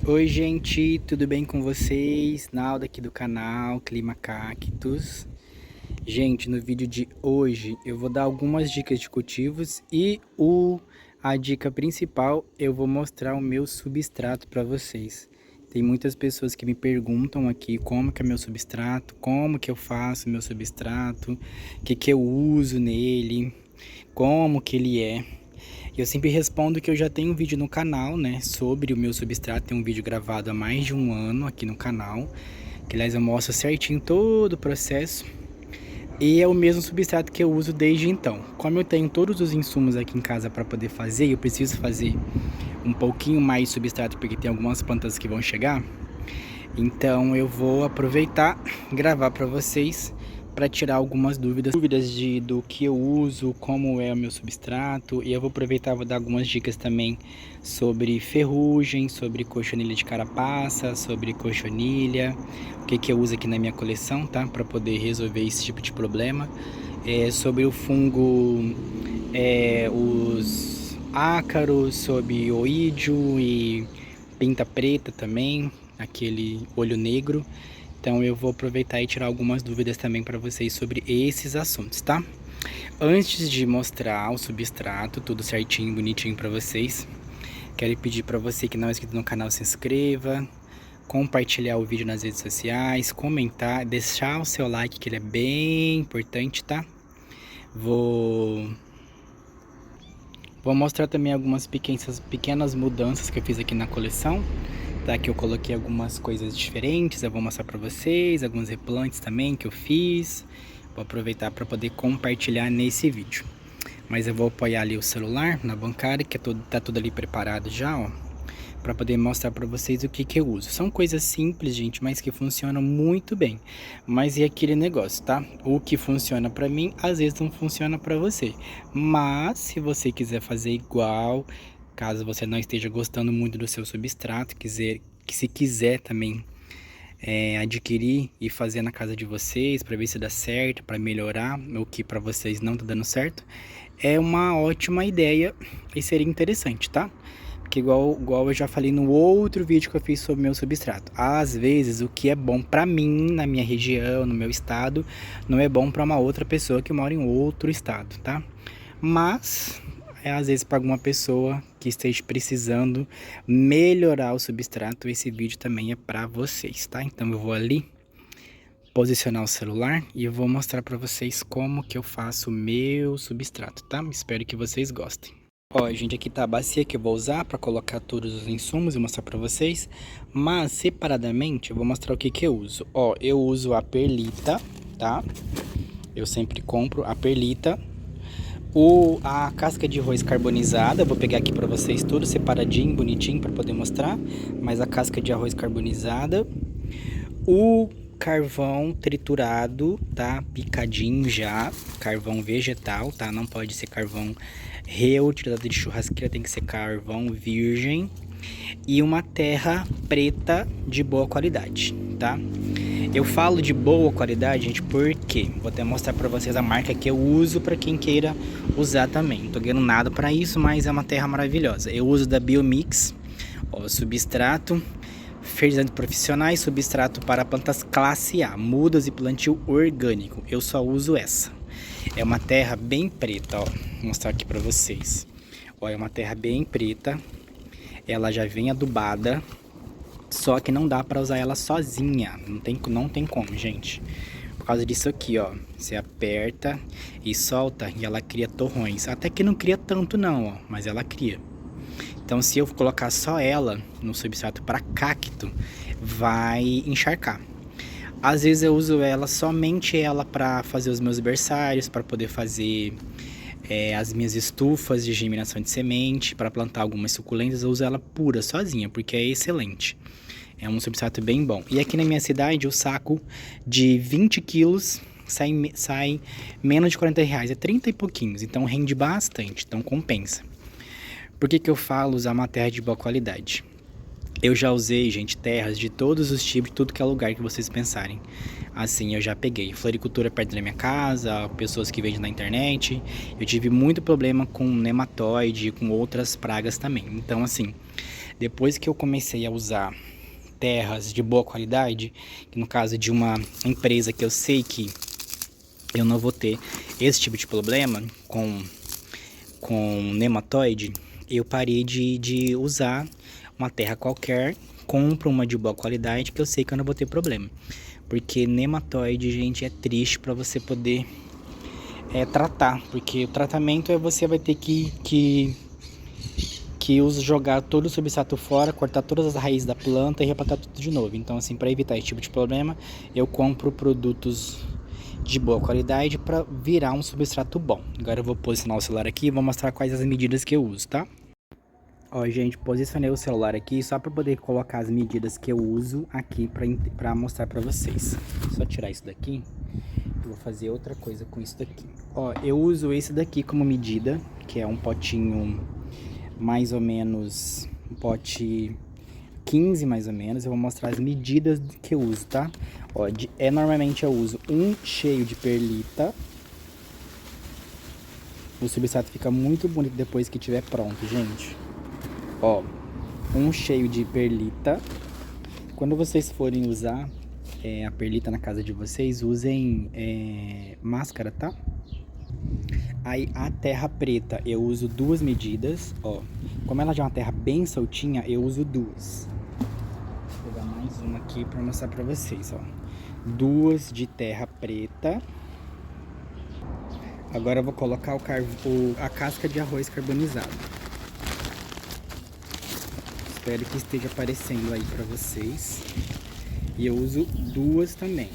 Oi gente, tudo bem com vocês? Naldo aqui do canal Clima Cactus. Gente, no vídeo de hoje eu vou dar algumas dicas de cultivos e a dica principal, eu vou mostrar o meu substrato para vocês. Tem muitas pessoas que me perguntam aqui como que é meu substrato, como que eu faço meu substrato, o que eu uso nele, como que ele é. Eu sempre respondo que eu já tenho um vídeo no canal, né, sobre o meu substrato. Tem um vídeo gravado há mais de um ano aqui no canal, que aliás eu mostro certinho todo o processo. E é o mesmo substrato que eu uso desde então. Como eu tenho todos os insumos aqui em casa para poder fazer, eu preciso fazer um pouquinho mais de substrato porque tem algumas plantas que vão chegar. Então eu vou aproveitar e gravar para vocês para tirar algumas dúvidas do que eu uso, como é o meu substrato. E eu vou aproveitar e vou dar algumas dicas também sobre ferrugem, sobre cochonilha de carapaça, sobre cochonilha, o que eu uso aqui na minha coleção, tá? Para poder resolver esse tipo de problema. Sobre o fungo, os ácaros, sobre oídio e pinta preta também, aquele olho negro. Então eu vou aproveitar e tirar algumas dúvidas também para vocês sobre esses assuntos, tá? Antes de mostrar o substrato, tudo certinho, bonitinho para vocês, quero pedir para você que não é inscrito no canal, se inscreva, compartilhar o vídeo nas redes sociais, comentar, deixar o seu like, que ele é bem importante, tá? Vou mostrar também algumas pequenas mudanças que eu fiz aqui na coleção. Tá, que eu coloquei algumas coisas diferentes, eu vou mostrar pra vocês, alguns replantes também que eu fiz. Vou aproveitar para poder compartilhar nesse vídeo. Mas eu vou apoiar ali o celular na bancada, que tá tudo ali preparado já, ó, para poder mostrar para vocês o que eu uso. São coisas simples, gente, mas que funcionam muito bem. Mas é aquele negócio, tá? O que funciona para mim, às vezes não funciona para você. Mas se você quiser fazer igual, caso você não esteja gostando muito do seu substrato, se quiser também adquirir e fazer na casa de vocês para ver se dá certo, para melhorar o que para vocês não tá dando certo, é uma ótima ideia e seria interessante, tá? Porque igual eu já falei no outro vídeo que eu fiz sobre meu substrato, às vezes o que é bom para mim, na minha região, no meu estado, não é bom para uma outra pessoa que mora em outro estado, tá? Mas às vezes para alguma pessoa que esteja precisando melhorar o substrato, esse vídeo também é para vocês, tá? Então eu vou ali posicionar o celular e eu vou mostrar para vocês como que eu faço o meu substrato, tá? Espero que vocês gostem. Ó, gente, aqui tá a bacia que eu vou usar para colocar todos os insumos e mostrar para vocês. Mas separadamente eu vou mostrar o que eu uso. Ó, eu uso a perlita, tá? Eu sempre compro a perlita. A casca de arroz carbonizada, eu vou pegar aqui para vocês tudo separadinho, bonitinho para poder mostrar. Mas a casca de arroz carbonizada, o carvão triturado, tá? Picadinho já, carvão vegetal, tá? Não pode ser carvão reutilizado de churrasqueira, tem que ser carvão virgem. E uma terra preta de boa qualidade, tá? Eu falo de boa qualidade, gente, porque vou até mostrar pra vocês a marca que eu uso pra quem queira usar também. Não tô ganhando nada pra isso, mas é uma terra maravilhosa. Eu uso da Biomix, ó, substrato, fertilizantes profissionais, substrato para plantas classe A, mudas e plantio orgânico. Eu só uso essa. É uma terra bem preta, ó, vou mostrar aqui pra vocês. Ó, é uma terra bem preta, ela já vem adubada. Só que não dá pra usar ela sozinha, não tem como, gente. Por causa disso aqui, ó, você aperta e solta e ela cria torrões. Até que não cria tanto não, ó, mas ela cria. Então se eu colocar só ela no substrato para cacto, vai encharcar. Às vezes eu uso ela, somente ela para fazer os meus berçários, para poder fazer as minhas estufas de germinação de semente, para plantar algumas suculentas. Eu uso ela pura, sozinha, porque é excelente. É um substrato bem bom. E aqui na minha cidade, o saco de 20 quilos sai menos de 40 reais. É 30 e pouquinhos, então rende bastante, então compensa. Por que eu falo usar uma terra de boa qualidade? Eu já usei, gente, terras de todos os tipos, de tudo que é lugar que vocês pensarem. Assim, eu já peguei floricultura perto da minha casa, pessoas que vendem na internet. Eu tive muito problema com nematóide, com outras pragas também. Então, assim, depois que eu comecei a usar terras de boa qualidade, que no caso de uma empresa que eu sei que eu não vou ter esse tipo de problema com nematóide, eu parei de usar uma terra qualquer, compro uma de boa qualidade que eu sei que eu não vou ter problema. Porque nematóide, gente, é triste para você poder tratar, porque o tratamento é você vai ter que jogar todo o substrato fora, cortar todas as raízes da planta e replantar tudo de novo. Então, assim, para evitar esse tipo de problema, eu compro produtos de boa qualidade para virar um substrato bom. Agora eu vou posicionar o celular aqui e vou mostrar quais as medidas que eu uso, tá? Ó, gente, posicionei o celular aqui só para poder colocar as medidas que eu uso aqui para mostrar para vocês. Só tirar isso daqui, eu vou fazer outra coisa com isso daqui. Ó, eu uso esse daqui como medida, que é um potinho mais ou menos, um pote 15 mais ou menos. Eu vou mostrar as medidas que eu uso, tá? Ó, normalmente eu uso um cheio de perlita. O substrato fica muito bonito depois que estiver pronto, gente. Ó, um cheio de perlita. Quando vocês forem usar a perlita na casa de vocês, usem máscara, tá? Aí a terra preta eu uso 2 medidas, ó. Como ela já é uma terra bem soltinha, eu uso 2. Vou pegar mais uma aqui pra mostrar pra vocês, ó. 2 de terra preta. Agora eu vou colocar a casca de arroz carbonizado. Espero que esteja aparecendo aí pra vocês. E eu uso 2 também.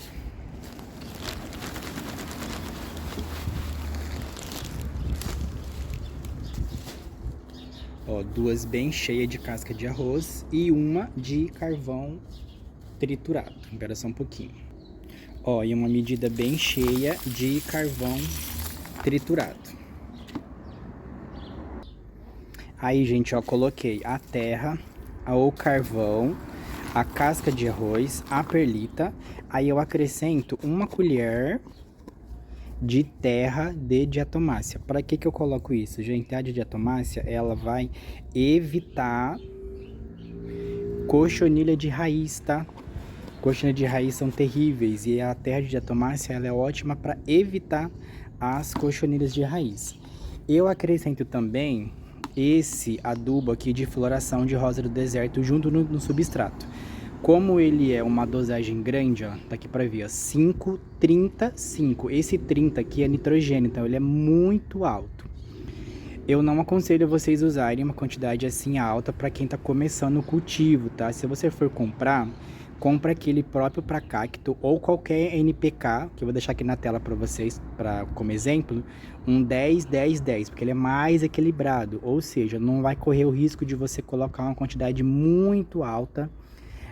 Ó, 2 bem cheias de casca de arroz e uma de carvão triturado. Espera só um pouquinho. Ó, e uma medida bem cheia de carvão triturado. Aí, gente, ó, coloquei a terra, o carvão, a casca de arroz, a perlita. Aí eu acrescento uma colher de terra de diatomácea. Para que eu coloco isso, gente? A de diatomácea, ela vai evitar cochonilha de raiz, tá? Cochonilha de raiz são terríveis e a terra de diatomácea, ela é ótima para evitar as cochonilhas de raiz. Eu acrescento também esse adubo aqui de floração de rosa do deserto junto no substrato. Como ele é uma dosagem grande, ó, tá aqui para ver, ó, 5, 30, 5. Esse 30 aqui é nitrogênio, então ele é muito alto. Eu não aconselho vocês usarem uma quantidade assim alta para quem tá começando o cultivo, tá? Se você for comprar, compra aquele próprio para cacto ou qualquer NPK, que eu vou deixar aqui na tela para vocês, como exemplo, um 10, 10, 10, porque ele é mais equilibrado, ou seja, não vai correr o risco de você colocar uma quantidade muito alta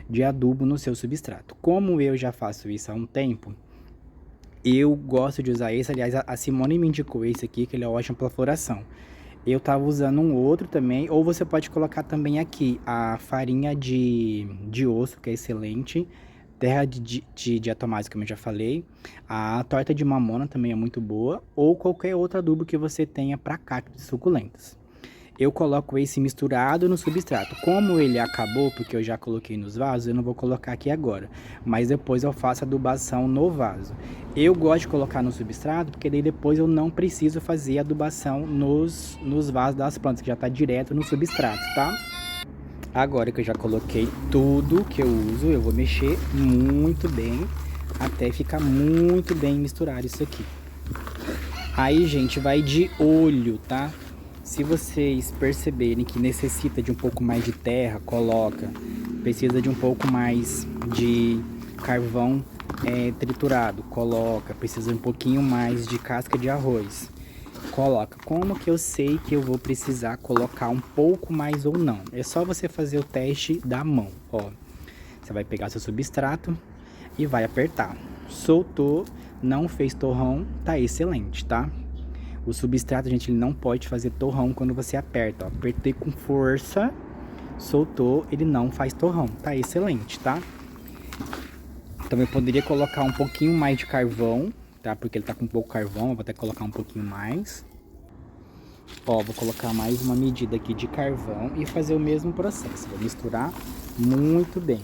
de adubo no seu substrato. Como eu já faço isso há um tempo, eu gosto de usar esse. Aliás, a Simone me indicou esse aqui, que ele é ótimo para floração. Eu tava usando um outro também, ou você pode colocar também aqui a farinha de osso, que é excelente, terra de diatomácea, como eu já falei, a torta de mamona também é muito boa, ou qualquer outro adubo que você tenha para cactos suculentos. Eu coloco esse misturado no substrato. Como ele acabou, porque eu já coloquei nos vasos, eu não vou colocar aqui agora. Mas depois eu faço adubação no vaso. Eu gosto de colocar no substrato, porque daí depois eu não preciso fazer adubação nos vasos das plantas, que já está direto no substrato, tá? Agora que eu já coloquei tudo que eu uso, eu vou mexer muito bem, até ficar muito bem misturado isso aqui. Aí, gente, vai de olho, tá? Se vocês perceberem que necessita de um pouco mais de terra, coloca. Precisa de um pouco mais de carvão triturado, coloca. Precisa um pouquinho mais de casca de arroz, coloca. Como que eu sei que eu vou precisar colocar um pouco mais ou não? É só você fazer o teste da mão, ó. Você vai pegar seu substrato e vai apertar. Soltou, não fez torrão, tá excelente, tá? O substrato, gente, ele não pode fazer torrão quando você aperta, ó. Apertei com força, soltou, ele não faz torrão, tá excelente, tá? Então eu poderia colocar um pouquinho mais de carvão, tá? Porque ele tá com pouco carvão, eu vou até colocar um pouquinho mais. Ó, vou colocar mais uma medida aqui de carvão e fazer o mesmo processo. Vou misturar muito bem.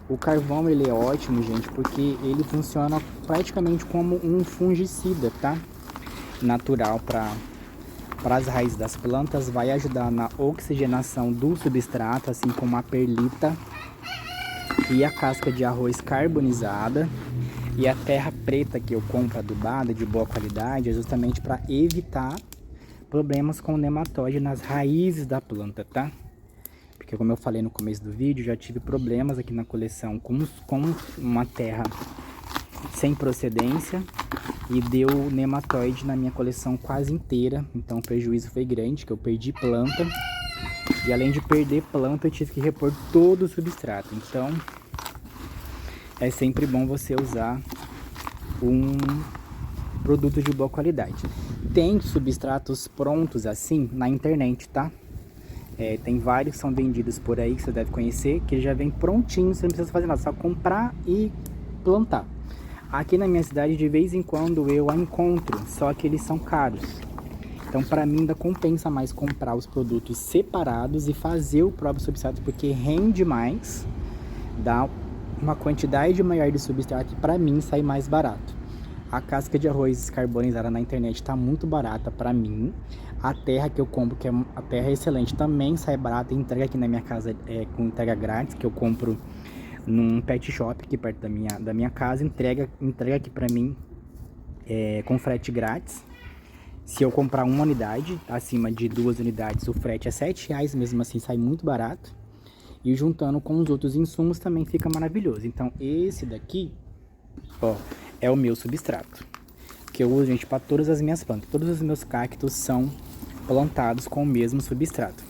O carvão, ele é ótimo, gente, porque ele funciona praticamente como um fungicida, tá? Natural para as raízes das plantas, vai ajudar na oxigenação do substrato, assim como a perlita e a casca de arroz carbonizada. E a terra preta que eu compro adubada, de boa qualidade, é justamente para evitar problemas com nematóide nas raízes da planta, tá? Porque como eu falei no começo do vídeo, já tive problemas aqui na coleção com uma terra sem procedência e deu nematóide na minha coleção quase inteira. Então o prejuízo foi grande, que eu perdi planta. E além de perder planta, eu tive que repor todo o substrato. Então é sempre bom você usar um produto de boa qualidade. Tem substratos prontos assim na internet, tá? Tem vários que são vendidos por aí, que você deve conhecer, que já vem prontinho, você não precisa fazer nada, só comprar e plantar. Aqui na minha cidade, de vez em quando eu a encontro, só que eles são caros. Então, para mim, ainda compensa mais comprar os produtos separados e fazer o próprio substrato, porque rende mais, dá uma quantidade maior de substrato e para mim sai mais barato. A casca de arroz carbonizada na internet está muito barata para mim. A terra que eu compro, que é a terra excelente, também sai barata e entrega aqui na minha casa com entrega grátis, que eu compro num pet shop aqui perto da minha casa. Entrega aqui para mim com frete grátis. Se eu comprar uma unidade, acima de 2 unidades, o frete é R$7, mesmo assim sai muito barato. E juntando com os outros insumos também fica maravilhoso. Então esse daqui, ó, é o meu substrato, que eu uso, gente, para todas as minhas plantas. Todos os meus cactos são plantados com o mesmo substrato.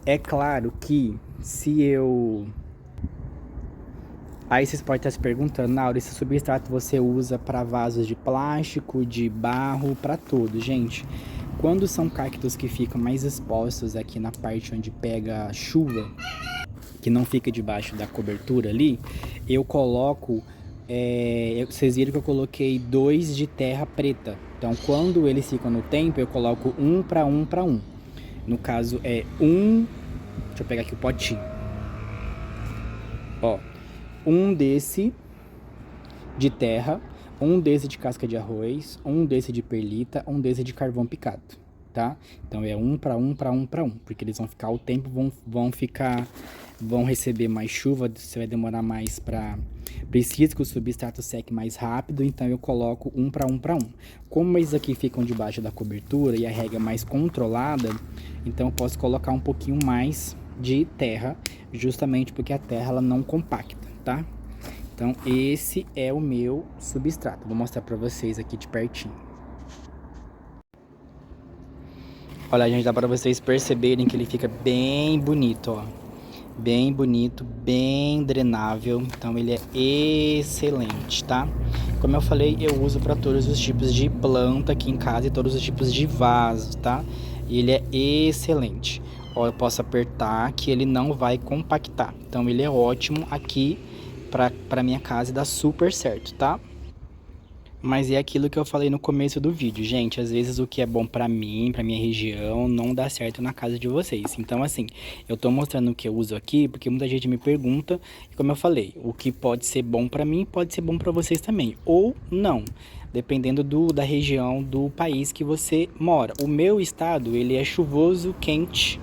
É claro que se eu... Aí vocês podem estar se perguntando, Naura, esse substrato você usa para vasos de plástico, de barro, para tudo. Gente, quando são cactos que ficam mais expostos aqui na parte onde pega chuva, que não fica debaixo da cobertura ali, eu coloco... vocês viram que eu coloquei 2 de terra preta. Então, quando eles ficam no tempo, eu coloco 1 para 1 para 1. No caso, é 1... Deixa eu pegar aqui o potinho. Ó, 1 desse de terra, 1 desse de casca de arroz, 1 desse de perlita, 1 desse de carvão picado, tá? Então, é 1 para 1 para 1 para 1. Porque eles vão ficar o tempo, vão receber mais chuva, você vai demorar mais para... Precisa que o substrato seque mais rápido, então eu coloco 1 para 1 para 1. Como eles aqui ficam debaixo da cobertura e a rega é mais controlada, então eu posso colocar um pouquinho mais de terra, justamente porque a terra ela não compacta, tá? Então esse é o meu substrato. Vou mostrar para vocês aqui de pertinho. Olha, gente, dá para vocês perceberem que ele fica bem bonito, ó. Bem bonito, bem drenável, então ele é excelente, tá? Como eu falei, eu uso para todos os tipos de planta aqui em casa e todos os tipos de vaso, tá? E ele é excelente. Ó, eu posso apertar que ele não vai compactar, então ele é ótimo aqui para minha casa e dá super certo, tá? Mas é aquilo que eu falei no começo do vídeo, gente, às vezes o que é bom pra mim, pra minha região, não dá certo na casa de vocês. Então, assim, eu tô mostrando o que eu uso aqui, porque muita gente me pergunta, e como eu falei, o que pode ser bom pra mim, pode ser bom pra vocês também, ou não, dependendo da região do país que você mora. O meu estado, ele é chuvoso, quente,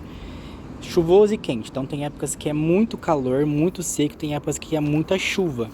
chuvoso e quente, então tem épocas que é muito calor, muito seco, tem épocas que é muita chuva.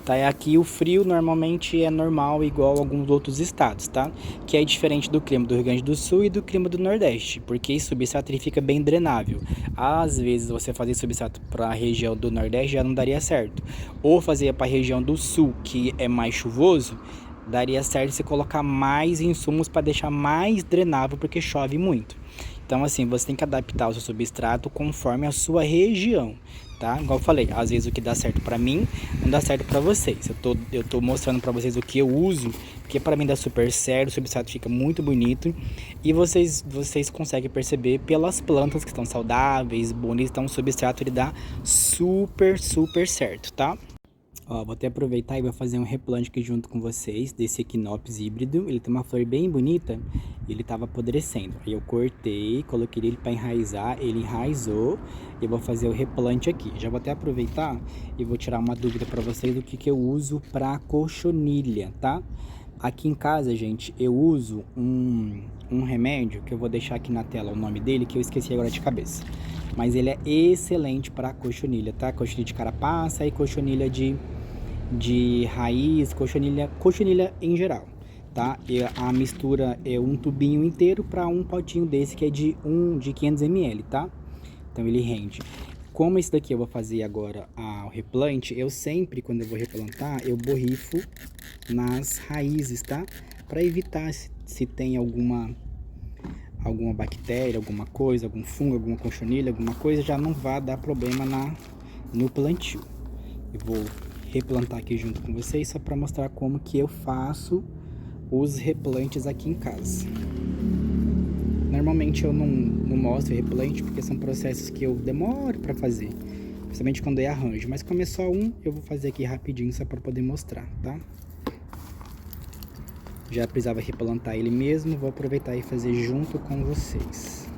Tá, aqui o frio normalmente é normal, igual a alguns outros estados, tá? Que é diferente do clima do Rio Grande do Sul e do clima do Nordeste, porque esse substrato ele fica bem drenável. Às vezes você fazer substrato para a região do Nordeste já não daria certo. Ou fazer para a região do Sul, que é mais chuvoso, daria certo você colocar mais insumos para deixar mais drenável, porque chove muito. Então, assim, você tem que adaptar o seu substrato conforme a sua região, tá? Igual eu falei, às vezes o que dá certo pra mim, não dá certo pra vocês. Eu tô mostrando pra vocês o que eu uso, porque para mim dá super certo, o substrato fica muito bonito. E vocês conseguem perceber pelas plantas que estão saudáveis, bonitas, então o substrato ele dá super certo, tá? Ó, vou até aproveitar e vou fazer um replante aqui junto com vocês desse Equinops híbrido. Ele tem uma flor bem bonita e ele tava apodrecendo. Aí eu cortei, coloquei ele para enraizar, ele enraizou e eu vou fazer o replante aqui. Já vou até aproveitar e vou tirar uma dúvida para vocês do que eu uso para cochonilha, tá? Aqui em casa, gente, eu uso um remédio que eu vou deixar aqui na tela o nome dele, que eu esqueci agora de cabeça. Mas ele é excelente para cochonilha, tá? Cochonilha de carapaça e cochonilha de raiz, cochonilha em geral, tá? E a mistura é um tubinho inteiro para um potinho desse que é de 500 ml, tá? Então ele rende. Como esse daqui eu vou fazer agora o replante, eu sempre, quando eu vou replantar, eu borrifo nas raízes, tá? Para evitar se tem alguma bactéria, alguma coisa, algum fungo, alguma cochonilha, alguma coisa, já não vai dar problema no plantio. Eu vou replantar aqui junto com vocês só para mostrar como que eu faço os replantes aqui em casa. Normalmente eu não mostro replante porque são processos que eu demoro para fazer, principalmente quando é arranjo, mas como é só eu vou fazer aqui rapidinho só para poder mostrar, tá? Já precisava replantar ele mesmo, vou aproveitar e fazer junto com vocês.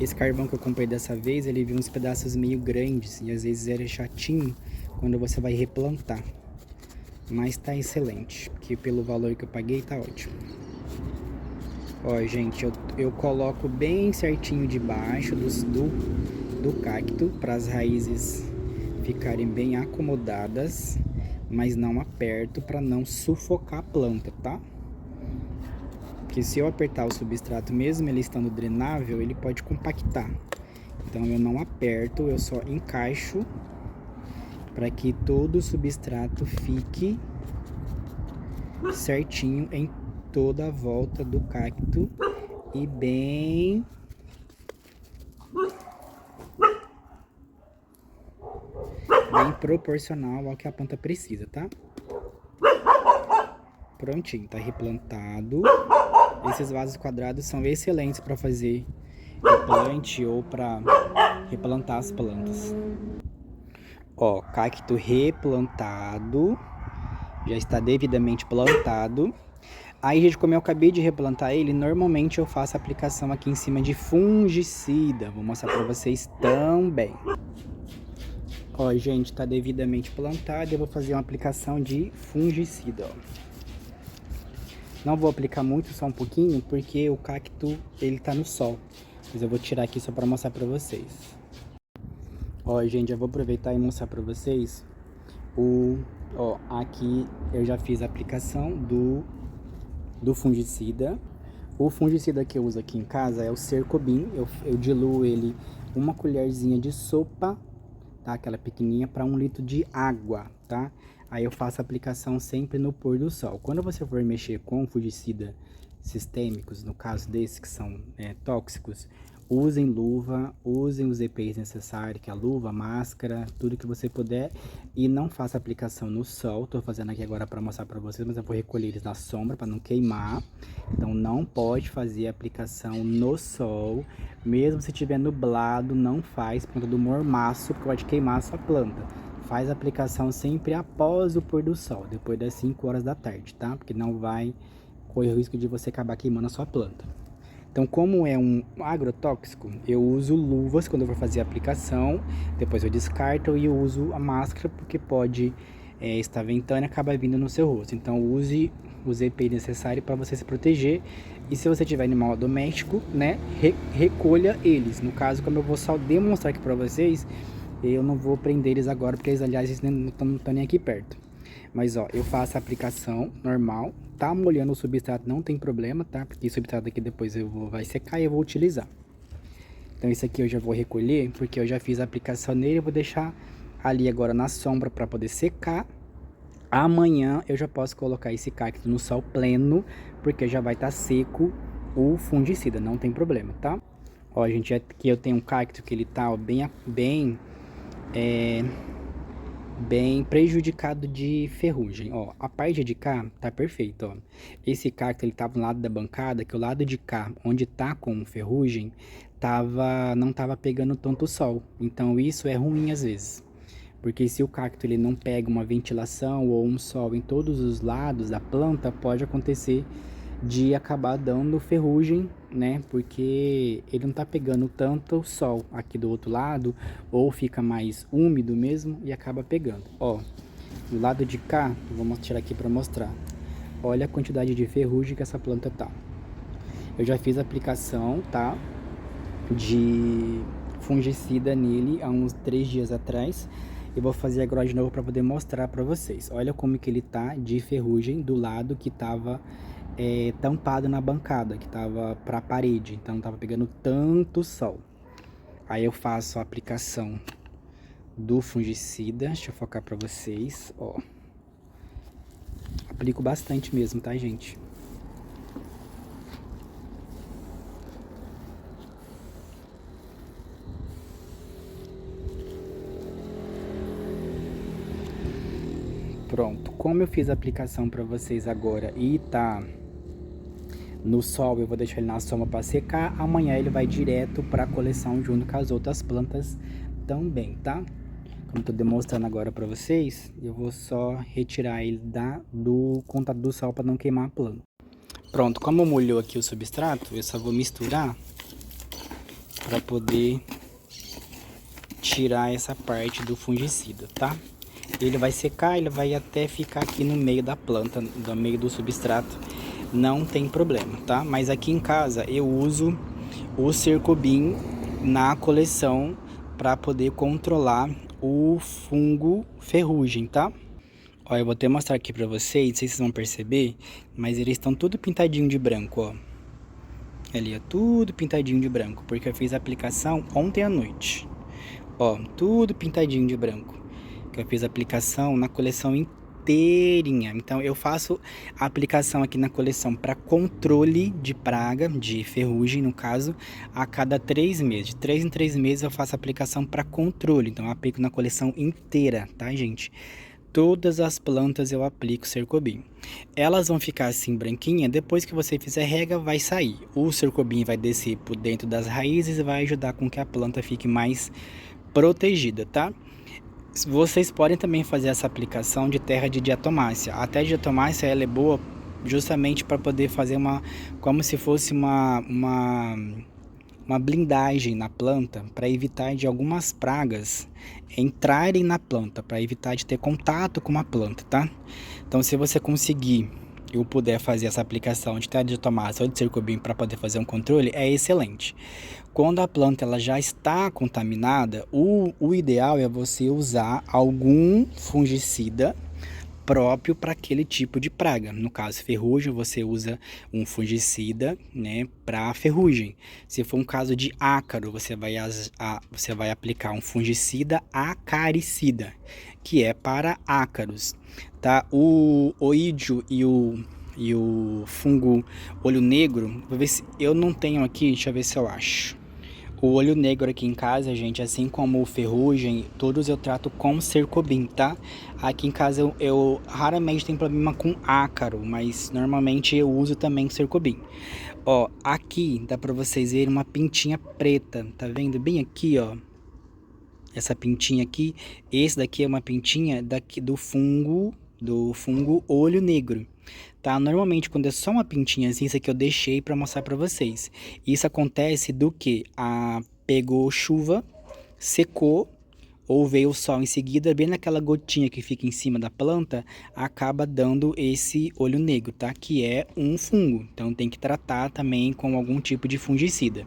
Esse carvão que eu comprei dessa vez, ele viu uns pedaços meio grandes e às vezes era chatinho quando você vai replantar. Mas tá excelente, porque pelo valor que eu paguei tá ótimo. Ó, gente, eu coloco bem certinho debaixo do cacto para as raízes ficarem bem acomodadas, mas não aperto para não sufocar a planta, tá? Porque se eu apertar o substrato, mesmo ele estando drenável, ele pode compactar. Então eu não aperto, eu só encaixo para que todo o substrato fique certinho em toda a volta do cacto e bem proporcional ao que a planta precisa, tá? Prontinho, tá replantado. Esses vasos quadrados são excelentes para fazer replante ou para replantar as plantas. Ó, cacto replantado, já está devidamente plantado. Aí, gente, como eu acabei de replantar ele, normalmente eu faço a aplicação aqui em cima de fungicida. Vou mostrar para vocês também. Ó, gente, tá devidamente plantado, eu vou fazer uma aplicação de fungicida, ó. Não vou aplicar muito, só um pouquinho, porque o cacto, ele tá no sol. Mas eu vou tirar aqui só para mostrar para vocês. Ó, gente, eu vou aproveitar e mostrar para vocês ó, aqui eu já fiz a aplicação do fungicida. O fungicida que eu uso aqui em casa é o Cercobin. Eu diluo ele uma colherzinha de sopa, tá? Aquela pequenininha, para 1 litro de água, tá? Aí eu faço a aplicação sempre no pôr do sol. Quando você for mexer com fungicida sistêmicos, no caso desses que são tóxicos, usem luva, usem os EPIs necessários, que é a luva, máscara, tudo que você puder. E não faça aplicação no sol. Tô fazendo aqui agora para mostrar para vocês, mas eu vou recolher eles na sombra para não queimar. Então não pode fazer aplicação no sol. Mesmo se tiver nublado, não faz por conta do mormaço, porque pode queimar a sua planta. Faz a aplicação sempre após o pôr do sol, depois das 5 horas da tarde, tá? Porque não vai correr o risco de você acabar queimando a sua planta. Então, como é um agrotóxico, eu uso luvas quando eu for fazer a aplicação, depois eu descarto e eu uso a máscara, porque pode estar ventando e acabar vindo no seu rosto. Então, use os EPI necessários para você se proteger. E se você tiver animal doméstico, né, recolha eles. No caso, como eu vou só demonstrar aqui para vocês, eu não vou prender eles agora, porque eles, aliás, não estão nem aqui perto. Mas, ó, eu faço a aplicação normal, tá molhando o substrato, não tem problema, tá? Porque o substrato aqui depois vai secar e eu vou utilizar. Então, esse aqui eu já vou recolher, porque eu já fiz a aplicação nele, eu vou deixar ali agora na sombra para poder secar. Amanhã eu já posso colocar esse cacto no sol pleno, porque já vai estar seco o fungicida, não tem problema, tá? Ó, gente, aqui eu tenho um cacto que ele tá ó, bem bem prejudicado de ferrugem. Ó, a parte de cá tá perfeito, ó. Esse cacto ele tava no lado da bancada, que o lado de cá, onde tá com ferrugem, não tava pegando tanto sol. Então isso é ruim às vezes. Porque se o cacto ele não pega uma ventilação ou um sol em todos os lados da planta, pode acontecer de acabar dando ferrugem, né? Porque ele não tá pegando tanto sol aqui do outro lado, ou fica mais úmido mesmo e acaba pegando. Ó, do lado de cá, eu vou tirar aqui para mostrar. Olha a quantidade de ferrugem que essa planta tá. Eu já fiz a aplicação, tá? De fungicida nele há uns 3 dias atrás. Eu vou fazer agora de novo para poder mostrar para vocês. Olha como que ele tá de ferrugem do lado que tava tampado na bancada, que tava para a parede, então não tava pegando tanto sol. Aí eu faço a aplicação do fungicida, deixa eu focar para vocês, ó. Aplico bastante mesmo, tá, gente? Pronto, como eu fiz a aplicação para vocês agora e tá no sol, eu vou deixar ele na sombra para secar. Amanhã ele vai direto para a coleção junto com as outras plantas também, tá? Como eu tô demonstrando agora para vocês, eu vou só retirar ele do contato do sol para não queimar a planta. Pronto, como molhou aqui o substrato, eu só vou misturar para poder tirar essa parte do fungicida, tá? Ele vai secar, ele vai até ficar aqui no meio da planta, no meio do substrato, não tem problema, tá? Mas aqui em casa eu uso o Cercobin na coleção para poder controlar o fungo ferrugem, tá? Ó, eu vou até mostrar aqui para vocês, não sei se vocês vão perceber, mas eles estão tudo pintadinho de branco, ó. Ali, ó, tudo pintadinho de branco, porque eu fiz a aplicação ontem à noite. Ó, tudo pintadinho de branco, que eu fiz a aplicação na coleção inteirinha. Então eu faço a aplicação aqui na coleção para controle de praga, de ferrugem no caso, a cada 3 meses. De 3 em 3 meses eu faço a aplicação para controle, então eu aplico na coleção inteira, tá, gente? Todas as plantas eu aplico Cercobin. Elas vão ficar assim branquinha, depois que você fizer rega vai sair. O Cercobin vai descer por dentro das raízes e vai ajudar com que a planta fique mais protegida, tá? Vocês podem também fazer essa aplicação de terra de diatomácea. A terra de diatomácea ela é boa justamente para poder fazer como se fosse uma blindagem na planta, para evitar de algumas pragas entrarem na planta, para evitar de ter contato com a planta, tá? Então se você conseguir eu puder fazer essa aplicação de terra de diatomácea ou de Cercobin para poder fazer um controle, é excelente. Quando a planta ela já está contaminada, o ideal é você usar algum fungicida próprio para aquele tipo de praga. No caso, ferrugem, você usa um fungicida, né, para ferrugem. Se for um caso de ácaro, você vai aplicar um fungicida acaricida, que é para ácaros, tá? O oídio e o fungo olho negro, vou ver se eu não tenho aqui, deixa eu ver se eu acho. O olho negro aqui em casa, gente, assim como o ferrugem, todos eu trato com Cercobin, tá? Aqui em casa eu raramente tenho problema com ácaro, mas normalmente eu uso também Cercobin. Ó, aqui dá pra vocês verem uma pintinha preta, tá vendo? Bem aqui, ó. Essa pintinha aqui, esse daqui é uma pintinha do fungo olho negro. Tá? Normalmente quando é só uma pintinha assim, isso aqui eu deixei para mostrar para vocês. Isso acontece do que pegou chuva, secou ou veio o sol em seguida, bem naquela gotinha que fica em cima da planta, acaba dando esse olho negro, tá? Que é um fungo. Então tem que tratar também com algum tipo de fungicida.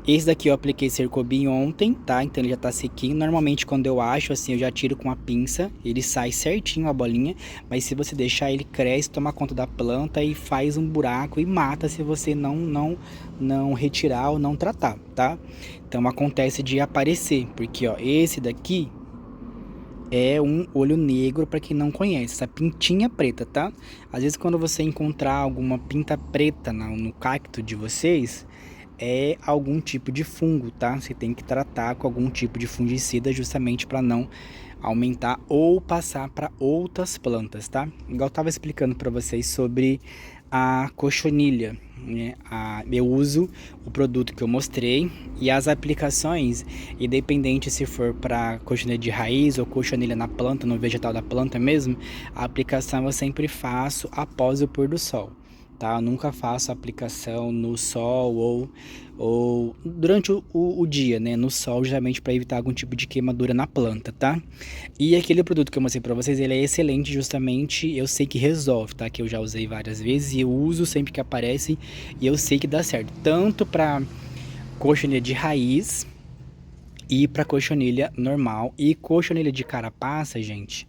Esse daqui eu apliquei Cercobin ontem, tá? Então ele já tá sequinho. Normalmente quando eu acho assim, eu já tiro com a pinça. Ele sai certinho a bolinha. Mas se você deixar ele cresce, toma conta da planta e faz um buraco e mata se você não retirar ou não tratar, tá? Então acontece de aparecer. Porque ó, esse daqui é um olho negro para quem não conhece. Essa pintinha preta, tá? Às vezes quando você encontrar alguma pinta preta no cacto de vocês, é algum tipo de fungo, tá? Você tem que tratar com algum tipo de fungicida justamente para não aumentar ou passar para outras plantas, tá? Igual eu tava explicando para vocês sobre a cochonilha, né? Eu uso o produto que eu mostrei e as aplicações, independente se for para cochonilha de raiz ou cochonilha na planta, no vegetal da planta mesmo, a aplicação eu sempre faço após o pôr do sol. Tá? Eu nunca faço aplicação no sol ou durante o dia, né? No sol, geralmente para evitar algum tipo de queimadura na planta, tá? E aquele produto que eu mostrei para vocês, ele é excelente justamente, eu sei que resolve, tá? Que eu já usei várias vezes e eu uso sempre que aparece e eu sei que dá certo. Tanto para cochonilha de raiz e para cochonilha normal. E cochonilha de carapaça, gente,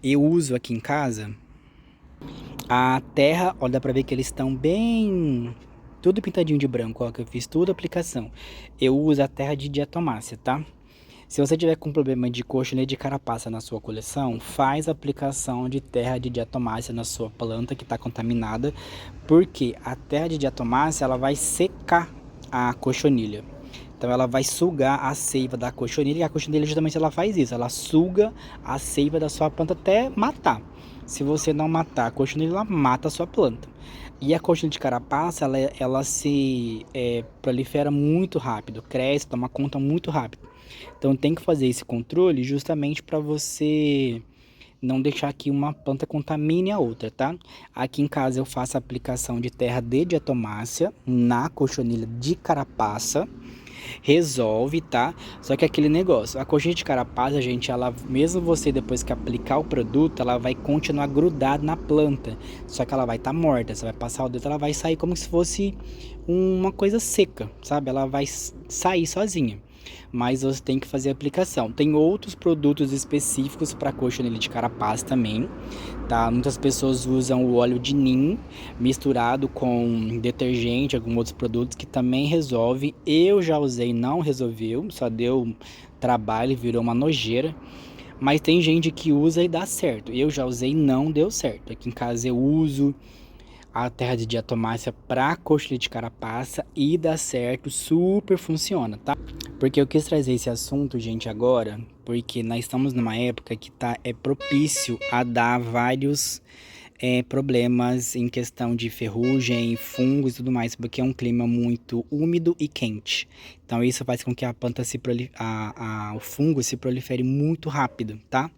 eu uso aqui em casa. A terra, ó, dá pra ver que eles estão bem... Tudo pintadinho de branco, ó, que eu fiz tudo aplicação. Eu uso a terra de diatomácea, tá? Se você tiver com problema de cochonilha de carapaça na sua coleção, faz aplicação de terra de diatomácea na sua planta que está contaminada, porque a terra de diatomácea, ela vai secar a cochonilha. Então ela vai sugar a seiva da cochonilha, e a cochonilha justamente ela faz isso, ela suga a seiva da sua planta até matar. Se você não matar a cochonilha, ela mata a sua planta. E a cochonilha de carapaça, ela se prolifera muito rápido, cresce, toma conta muito rápido. Então tem que fazer esse controle justamente para você não deixar que uma planta contamine a outra, tá? Aqui em casa eu faço a aplicação de terra de diatomácea na cochonilha de carapaça. Resolve, tá? Só que aquele negócio, a coxinha de carapaça, gente, ela, mesmo você depois que aplicar o produto, ela vai continuar grudada na planta. Só que ela vai estar morta. Você vai passar o dedo, ela vai sair como se fosse uma coisa seca, sabe? Ela vai sair sozinha. Mas você tem que fazer a aplicação. Tem outros produtos específicos para cochonilha de carapaça também, tá? Muitas pessoas usam o óleo de nim misturado com detergente, alguns outros produtos que também resolve. Eu já usei, não resolveu, só deu trabalho e virou uma nojeira. Mas tem gente que usa e dá certo. Eu já usei e não deu certo. Aqui em casa eu uso a terra de diatomácea para cochonilha de carapaça e dá certo, super funciona, tá? Porque eu quis trazer esse assunto, gente, agora, porque nós estamos numa época que é propício a dar vários problemas em questão de ferrugem, fungos e tudo mais, porque é um clima muito úmido e quente. Então isso faz com que a planta o fungo se prolifere muito rápido, tá?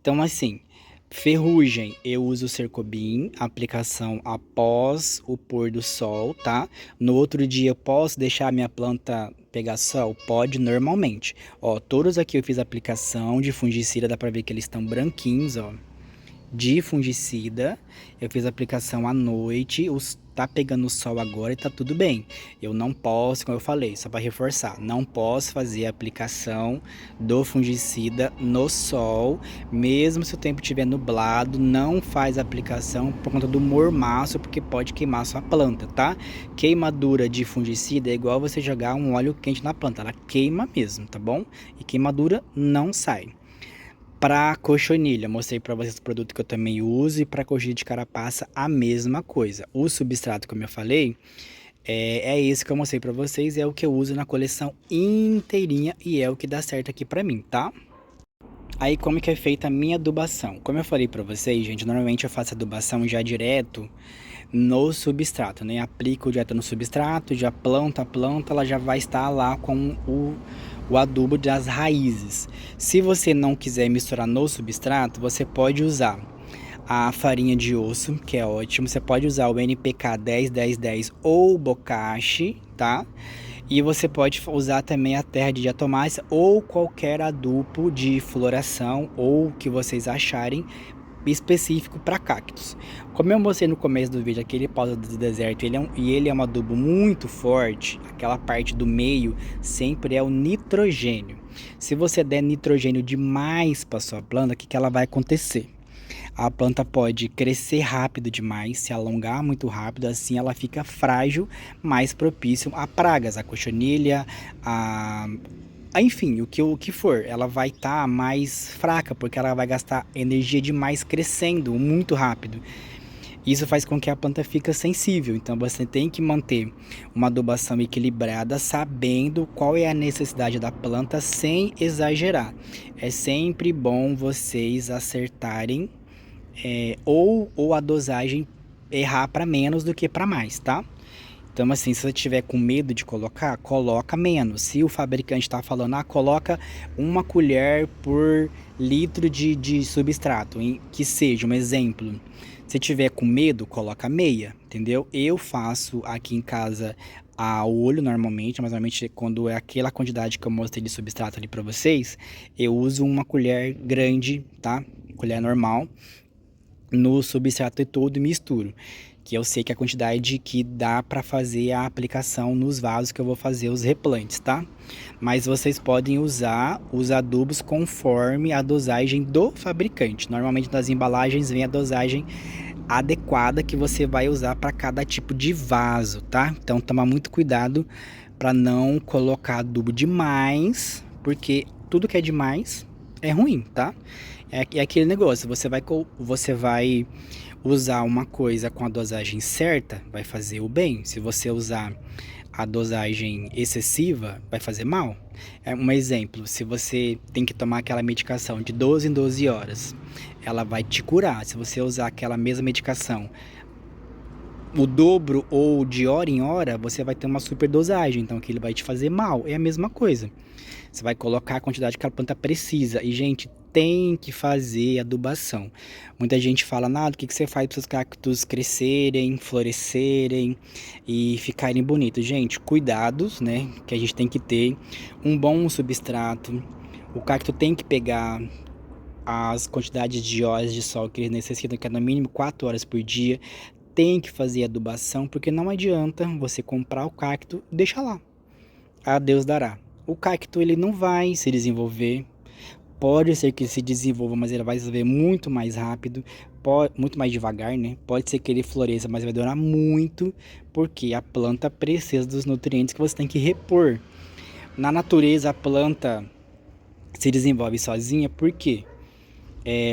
Então assim, ferrugem, eu uso o Cercobin, aplicação após o pôr do sol, tá? No outro dia eu posso deixar a minha planta pegar sol? Pode normalmente. Ó, todos aqui eu fiz aplicação de fungicida, dá pra ver que eles estão branquinhos, ó. De fungicida, eu fiz a aplicação à noite, tá pegando o sol agora e tá tudo bem. Eu não posso, como eu falei, só para reforçar, não posso fazer a aplicação do fungicida no sol, mesmo se o tempo estiver nublado, não faz a aplicação por conta do mormaço, porque pode queimar sua planta, tá? Queimadura de fungicida é igual você jogar um óleo quente na planta, ela queima mesmo, tá bom? E queimadura não sai. Para cochonilha, mostrei para vocês o produto que eu também uso, e para cochonilha de carapaça a mesma coisa. O substrato, como eu falei, é esse que eu mostrei para vocês, é o que eu uso na coleção inteirinha e é o que dá certo aqui para mim, tá? Aí como que é feita a minha adubação? Como eu falei para vocês, gente, normalmente eu faço adubação já direto no substrato, né? Aplico direto no substrato, já planta a planta, ela já vai estar lá com o adubo das raízes. Se você não quiser misturar no substrato, você pode usar a farinha de osso, que é ótimo. Você pode usar o NPK 10-10-10 ou o Bokashi, tá? E você pode usar também a terra de diatomácea ou qualquer adubo de floração ou que vocês acharem específico para cactos. Como eu mostrei no começo do vídeo, aquele pausa do deserto, ele é um adubo muito forte, aquela parte do meio sempre é o nitrogênio. Se você der nitrogênio demais para sua planta, o que ela vai acontecer? A planta pode crescer rápido demais, se alongar muito rápido, assim ela fica frágil, mais propício a pragas, a cochonilha, enfim, o que for, ela vai estar mais fraca, porque ela vai gastar energia demais crescendo muito rápido. Isso faz com que a planta fique sensível, então você tem que manter uma adubação equilibrada, sabendo qual é a necessidade da planta sem exagerar. É sempre bom vocês acertarem ou a dosagem errar para menos do que para mais, tá? Então, assim, se você tiver com medo de colocar, coloca menos. Se o fabricante está falando, coloca 1 colher por litro de substrato, que seja um exemplo. Se tiver com medo, coloca meia, entendeu? Eu faço aqui em casa a olho normalmente, mas normalmente quando é aquela quantidade que eu mostrei de substrato ali para vocês, eu uso 1 colher grande, tá? Colher normal, no substrato todo e misturo, que eu sei que é a quantidade que dá para fazer a aplicação nos vasos que eu vou fazer os replantes, tá? Mas vocês podem usar os adubos conforme a dosagem do fabricante. Normalmente nas embalagens vem a dosagem adequada que você vai usar para cada tipo de vaso, tá? Então toma muito cuidado para não colocar adubo demais, porque tudo que é demais é ruim, tá? É aquele negócio, você vai usar uma coisa com a dosagem certa, vai fazer o bem. Se você usar a dosagem excessiva, vai fazer mal. É um exemplo, se você tem que tomar aquela medicação de 12 em 12 horas, ela vai te curar. Se você usar aquela mesma medicação o dobro ou de hora em hora, você vai ter uma superdosagem, então aquilo vai te fazer mal. É a mesma coisa. Você vai colocar a quantidade que a planta precisa. E, gente, tem que fazer adubação. Muita gente fala, nada, o que você faz para os cactos crescerem, florescerem e ficarem bonitos? Gente, cuidados, né, que a gente tem que ter. Um bom substrato. O cacto tem que pegar as quantidades de horas de sol que ele necessita, que é no mínimo 4 horas por dia. Tem que fazer adubação, porque não adianta você comprar o cacto e deixar lá. A Deus dará. O cacto ele não vai se desenvolver. Pode ser que se desenvolva, mas ele vai se desenvolver muito mais rápido, muito mais devagar, né? Pode ser que ele floresça, mas vai demorar muito, porque a planta precisa dos nutrientes que você tem que repor. Na natureza, a planta se desenvolve sozinha, por quê?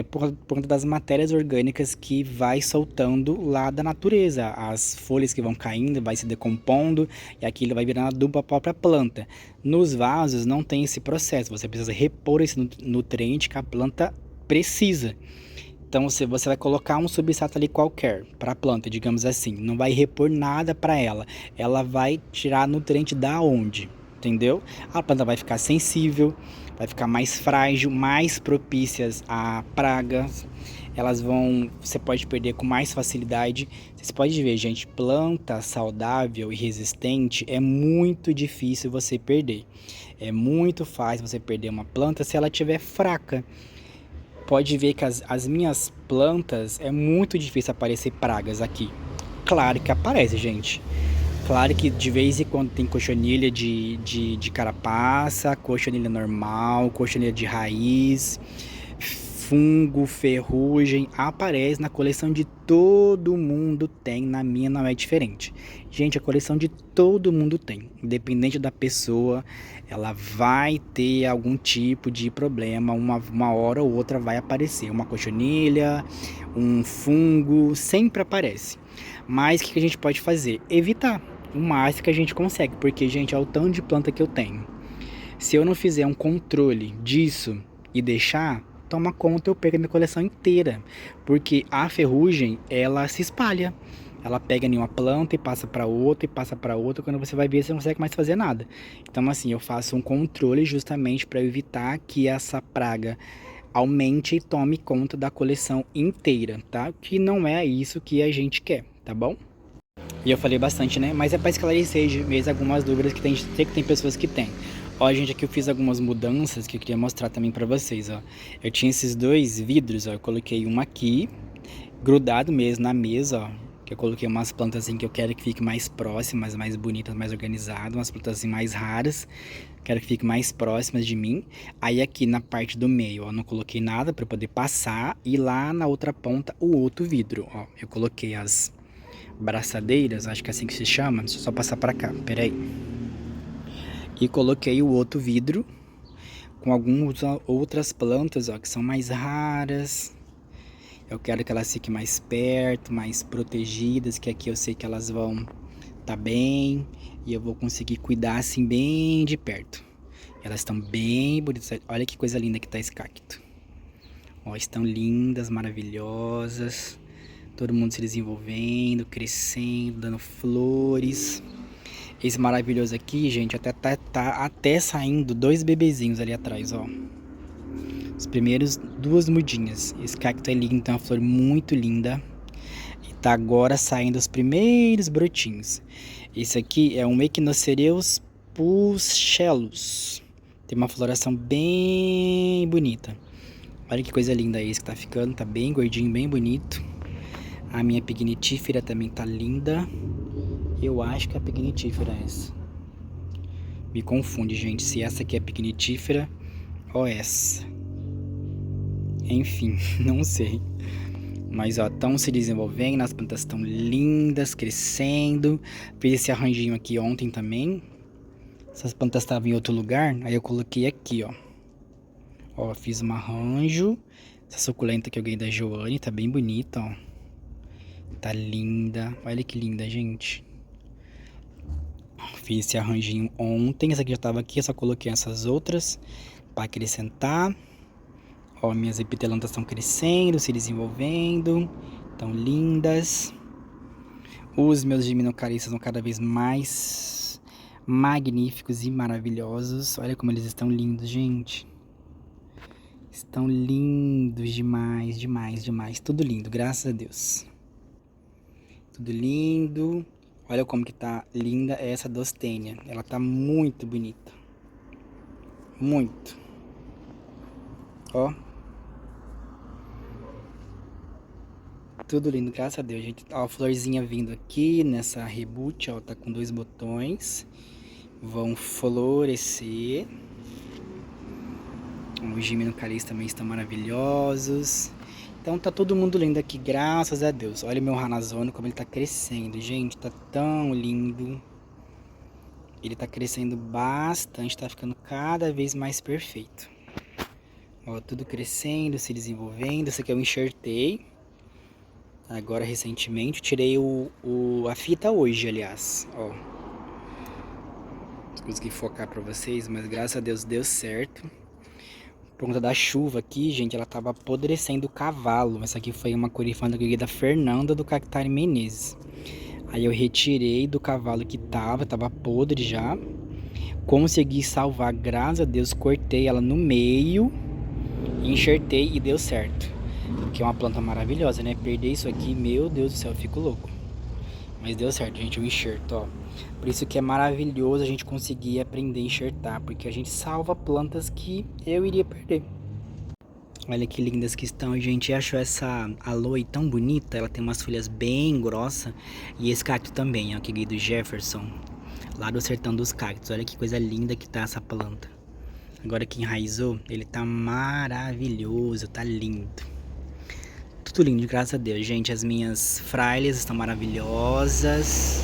Por conta das matérias orgânicas que vai soltando lá da natureza. As folhas que vão caindo, vai se decompondo e aquilo vai virando adubo para a própria planta. Nos vasos não tem esse processo, você precisa repor esse nutriente que a planta precisa. Então você vai colocar um substrato ali qualquer para a planta, digamos assim, não vai repor nada para ela. Ela vai tirar nutriente da onde? Entendeu? A planta vai ficar sensível, vai ficar mais frágil, mais propícias a pragas. Você pode perder com mais facilidade. Vocês podem ver, gente, planta saudável e resistente é muito difícil você perder. É muito fácil você perder uma planta se ela estiver fraca. Pode ver que as minhas plantas é muito difícil aparecer pragas aqui. Claro que aparece, gente. Claro que de vez em quando tem cochonilha de carapaça, cochonilha normal, cochonilha de raiz, fungo, ferrugem, aparece na coleção de todo mundo tem, na minha não é diferente. Gente, a coleção de todo mundo tem, independente da pessoa, ela vai ter algum tipo de problema, uma hora ou outra vai aparecer, uma cochonilha, um fungo, sempre aparece. Mas o que a gente pode fazer? Evitar o máximo que a gente consegue, porque, gente, é o tanto de planta que eu tenho. Se eu não fizer um controle disso e deixar, toma conta, eu perco a minha coleção inteira, porque a ferrugem, ela se espalha. Ela pega em uma planta e passa para outra e passa para outra, quando você vai ver, você não consegue mais fazer nada. Então, assim, eu faço um controle justamente para evitar que essa praga aumente e tome conta da coleção inteira, tá? Que não é isso que a gente quer, tá bom? E eu falei bastante, né? Mas é para esclarecer mesmo algumas dúvidas que sei que tem pessoas que têm. Ó, gente, aqui eu fiz algumas mudanças que eu queria mostrar também para vocês, ó. Eu tinha esses 2 vidros, ó. Eu coloquei uma aqui, grudado mesmo na mesa, ó. Que eu coloquei umas plantas assim que eu quero que fique mais próximas, mais bonitas, mais organizadas. Umas plantas assim mais raras, quero que fique mais próximas de mim. Aí aqui na parte do meio, ó, não coloquei nada para poder passar. E lá na outra ponta, o outro vidro, ó. Eu coloquei as braçadeiras, acho que é assim que se chama. Deixa eu só passar para cá, peraí. E coloquei o outro vidro com algumas outras plantas, ó, que são mais raras. Eu quero que elas fiquem mais perto, mais protegidas, que aqui eu sei que elas vão tá bem e eu vou conseguir cuidar assim bem de perto. Elas estão bem bonitas. Olha que coisa linda que tá esse cacto. Ó, estão lindas, maravilhosas. Todo mundo se desenvolvendo, crescendo, dando flores. Esse maravilhoso aqui, gente, tá até saindo 2 bebezinhos ali atrás, ó. Os primeiros 2 mudinhas. Esse cacto é lindo, tem uma flor muito linda. E tá agora saindo os primeiros brotinhos. Esse aqui é um Echinocereus puscellus. Tem uma floração bem bonita. Olha que coisa linda esse que tá ficando, tá bem gordinho, bem bonito. A minha pignitífera também tá linda. Eu acho que é a pignitífera essa. Me confunde, gente, se essa aqui é a pignitífera ou essa. Enfim, não sei. Mas ó, estão se desenvolvendo, as plantas estão lindas, crescendo. Fiz esse arranjinho aqui ontem também. Essas plantas estavam em outro lugar, aí eu coloquei aqui, ó. Ó, fiz um arranjo. Essa suculenta que eu ganhei da Joane, tá bem bonita, ó. Tá linda. Olha que linda, gente. Fiz esse arranjinho ontem. Essa aqui já tava aqui, eu só coloquei essas outras pra acrescentar. Ó, minhas epitelantas estão crescendo, se desenvolvendo. Estão lindas. Os meus gimnocalistas são cada vez mais magníficos e maravilhosos. Olha como eles estão lindos, gente. Estão lindos demais, demais, demais. Tudo lindo, graças a Deus. Tudo lindo. Olha como que tá linda essa Dostênia. Ela tá muito bonita. Muito. Ó. Tudo lindo, graças a Deus, gente. Ó, a florzinha vindo aqui nessa reboot, ó. Tá com 2 botões. Vão florescer. Os gimnocalistas também estão maravilhosos. Então tá todo mundo lindo aqui, graças a Deus. Olha o meu Ranazone, como ele tá crescendo, gente. Tá tão lindo. Ele tá crescendo bastante, tá ficando cada vez mais perfeito. Ó, tudo crescendo, se desenvolvendo. Esse aqui eu enxertei. Agora, recentemente, tirei a fita hoje, aliás. Ó. Não consegui focar pra vocês, mas graças a Deus deu certo. Por conta da chuva aqui, gente, ela tava apodrecendo o cavalo. Essa aqui foi uma corifanda que eu ganhei da Fernanda do Cactari Menezes. Aí eu retirei do cavalo que tava podre já. Consegui salvar, graças a Deus, cortei ela no meio, enxertei e deu certo. Porque é uma planta maravilhosa, né? Perder isso aqui, meu Deus do céu, eu fico louco. Mas deu certo, gente, o enxerto, ó. Por isso que é maravilhoso a gente conseguir aprender a enxertar, porque a gente salva plantas que eu iria perder. Olha que lindas que estão, gente. Eu acho essa aloe tão bonita. Ela tem umas folhas bem grossas. E esse cacto também, ó, que ganhei do Jefferson, lá do Sertão dos Cactos. Olha que coisa linda que tá essa planta. Agora que enraizou, ele tá maravilhoso, tá lindo. Tudo lindo, graças a Deus, gente. As minhas frailes estão maravilhosas.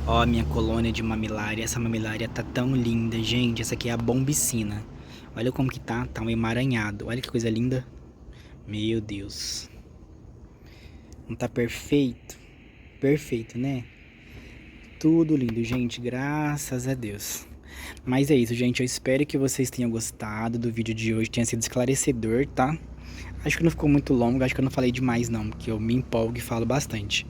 Ó, a minha colônia de mamilária. Essa mamilária tá tão linda, gente. Essa aqui é a bombicina. Olha como que tá um emaranhado. Olha que coisa linda. Meu Deus. Não tá perfeito? Perfeito, né? Tudo lindo, gente. Graças a Deus. Mas é isso, gente. Eu espero que vocês tenham gostado do vídeo de hoje. Tenha sido esclarecedor, tá? Acho que não ficou muito longo. Acho que eu não falei demais, não. Porque eu me empolgo e falo bastante.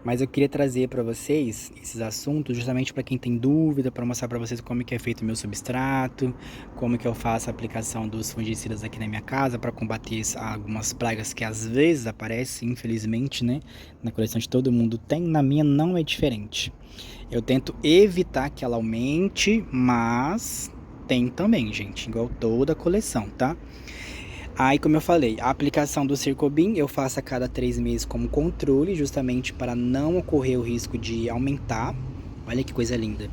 Mas eu queria trazer para vocês esses assuntos justamente para quem tem dúvida, para mostrar para vocês como que é feito o meu substrato, como que eu faço a aplicação dos fungicidas aqui na minha casa para combater algumas pragas que às vezes aparecem, infelizmente, né? Na coleção de todo mundo tem, na minha não é diferente. Eu tento evitar que ela aumente, mas tem também, gente, igual toda a coleção, tá? Aí, como eu falei, a aplicação do Circobin eu faço a cada 3 meses como controle, justamente para não ocorrer o risco de aumentar. Olha que coisa linda.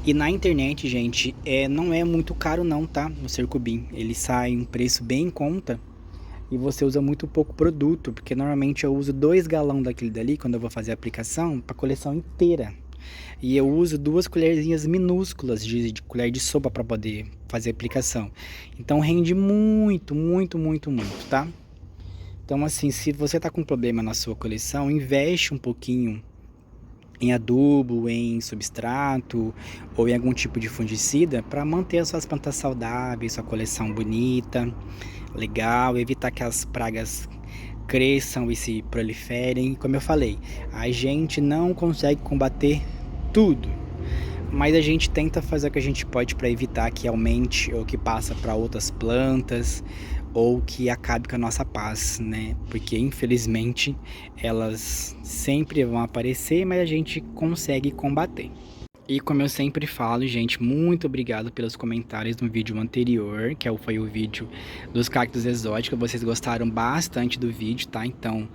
E na internet, gente, não é muito caro não, tá? O Circobin, ele sai um preço bem em conta e você usa muito pouco produto, porque normalmente eu uso 2 galões daquele dali quando eu vou fazer a aplicação para a coleção inteira. E eu uso 2 colherzinhas minúsculas de colher de sopa para poder fazer a aplicação. Então rende muito, muito, muito, muito, tá? Então, assim, se você tá com problema na sua coleção, investe um pouquinho em adubo, em substrato ou em algum tipo de fungicida para manter as suas plantas saudáveis, sua coleção bonita, legal, evitar que as pragas cresçam e se proliferem. Como eu falei, a gente não consegue combater tudo, mas a gente tenta fazer o que a gente pode para evitar que aumente ou que passe para outras plantas ou que acabe com a nossa paz, né? Porque infelizmente elas sempre vão aparecer, mas a gente consegue combater. E como eu sempre falo, gente, muito obrigado pelos comentários no vídeo anterior, foi o vídeo dos cactos exóticos. Vocês gostaram bastante do vídeo, tá? Então,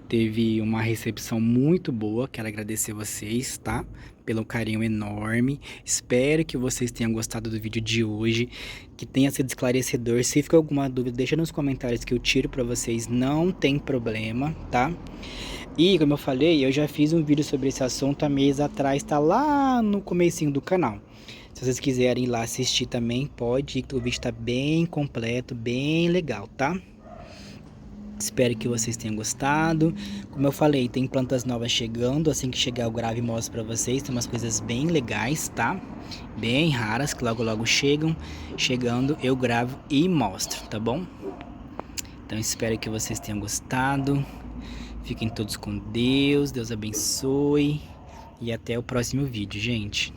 teve uma recepção muito boa. Quero agradecer vocês, tá? Pelo carinho enorme. Espero que vocês tenham gostado do vídeo de hoje, que tenha sido esclarecedor. Se ficou alguma dúvida, deixa nos comentários que eu tiro pra vocês, não tem problema, tá? E, como eu falei, eu já fiz um vídeo sobre esse assunto há meses atrás, tá lá no comecinho do canal. Se vocês quiserem ir lá assistir também, pode ir, que o vídeo tá bem completo, bem legal, tá? Espero que vocês tenham gostado. Como eu falei, tem plantas novas chegando, assim que chegar eu gravo e mostro pra vocês. Tem umas coisas bem legais, tá? Bem raras, que logo logo chegam. Chegando, eu gravo e mostro, tá bom? Então espero que vocês tenham gostado. Fiquem todos com Deus, Deus abençoe e até o próximo vídeo, gente.